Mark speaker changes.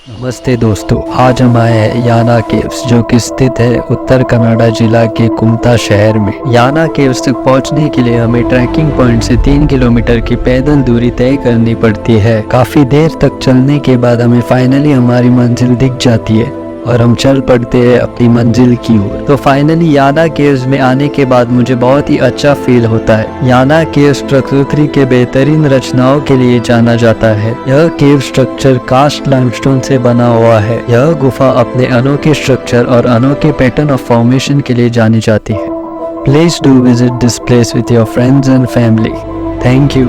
Speaker 1: नमस्ते दोस्तों, आज हम आए हैं याना केव्स जो कि स्थित है उत्तर कन्नड़ा जिला के कुमता शहर में। याना केव्स तक पहुंचने के लिए हमें ट्रैकिंग पॉइंट से 3 किलोमीटर की पैदल दूरी तय करनी पड़ती है। काफी देर तक चलने के बाद हमें फाइनली हमारी मंजिल दिख जाती है और हम चल पड़ते हैं अपनी मंजिल की ओर। तो फाइनली याना केव्स में आने के बाद मुझे बहुत ही अच्छा फील होता है। याना केव्स प्रकृति के बेहतरीन रचनाओं के लिए जाना जाता है। यह केव स्ट्रक्चर कास्ट लाइमस्टोन से बना हुआ है। यह गुफा अपने अनोखे स्ट्रक्चर और अनोखे पैटर्न ऑफ फॉर्मेशन के लिए जानी जाती है। Please do visit this place with your friends and family. Thank you.